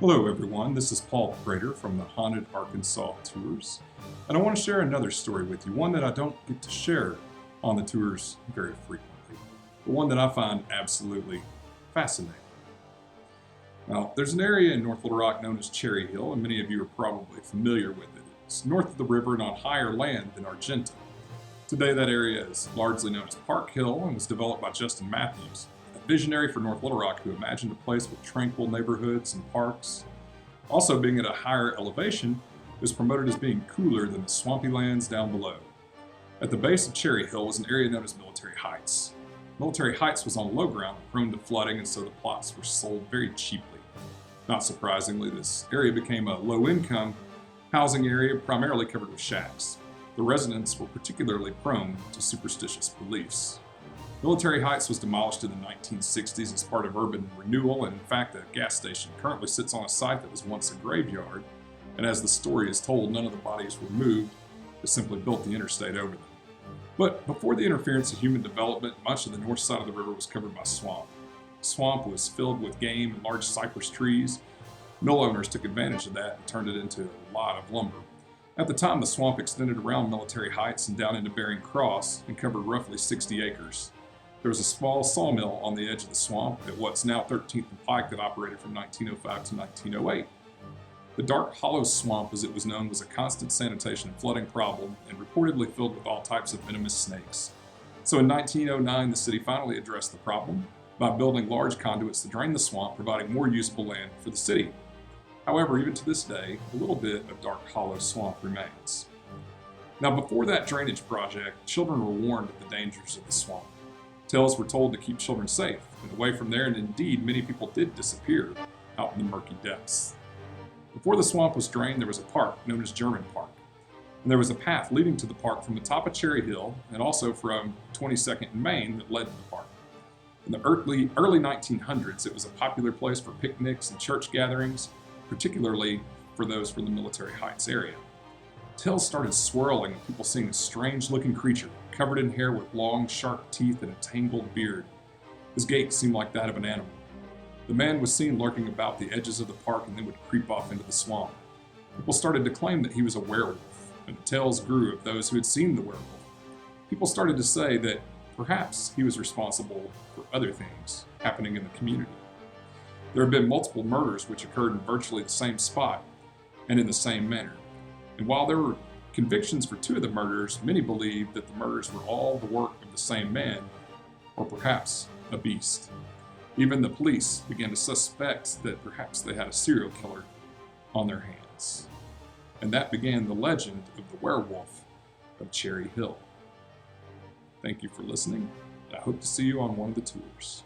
Hello everyone, this is Paul Prater from the Haunted Arkansas Tours, and I want to share another story with you, one that I don't get to share on the tours very frequently, but one that I find absolutely fascinating. Now, there's an area in North Little Rock known as Cherry Hill, and many of you are probably familiar with it. It's north of the river and on higher land than Argenta. Today that area is largely known as Park Hill and was developed by Justin Matthews, a visionary for North Little Rock who imagined a place with tranquil neighborhoods and parks. Also, being at a higher elevation, it was promoted as being cooler than the swampy lands down below. At the base of Cherry Hill was an area known as Military Heights. Military Heights was on low ground, prone to flooding, and so the plots were sold very cheaply. Not surprisingly, this area became a low-income housing area primarily covered with shacks. The residents were particularly prone to superstitious beliefs. Military Heights was demolished in the 1960s as part of urban renewal, and in fact, a gas station currently sits on a site that was once a graveyard, and as the story is told, none of the bodies were moved, they simply built the interstate over them. But before the interference of human development, much of the north side of the river was covered by swamp. The swamp was filled with game and large cypress trees. Mill owners took advantage of that and turned it into a lot of lumber. At the time, the swamp extended around Military Heights and down into Bering Cross and covered roughly 60 acres. There was a small sawmill on the edge of the swamp at what's now 13th and Pike that operated from 1905 to 1908. The Dark Hollow Swamp, as it was known, was a constant sanitation and flooding problem and reportedly filled with all types of venomous snakes. So in 1909, the city finally addressed the problem by building large conduits to drain the swamp, providing more usable land for the city. However, even to this day, a little bit of Dark Hollow Swamp remains. Now, before that drainage project, children were warned of the dangers of the swamp. Tales were told to keep children safe and away from there, and indeed, many people did disappear out in the murky depths. Before the swamp was drained, there was a park known as German Park, and there was a path leading to the park from the top of Cherry Hill and also from 22nd and Main that led to the park. In the early 1900s, it was a popular place for picnics and church gatherings, particularly for those from the Military Heights area. Tales started swirling of people seeing a strange-looking creature covered in hair with long, sharp teeth and a tangled beard. His gait seemed like that of an animal. The man was seen lurking about the edges of the park and then would creep off into the swamp. People started to claim that he was a werewolf, and the tales grew of those who had seen the werewolf. People started to say that perhaps he was responsible for other things happening in the community. There have been multiple murders which occurred in virtually the same spot and in the same manner. And while there were convictions for two of the murders, many believed that the murders were all the work of the same man, or perhaps a beast. Even the police began to suspect that perhaps they had a serial killer on their hands. And that began the legend of the werewolf of Cherry Hill. Thank you for listening. I hope to see you on one of the tours.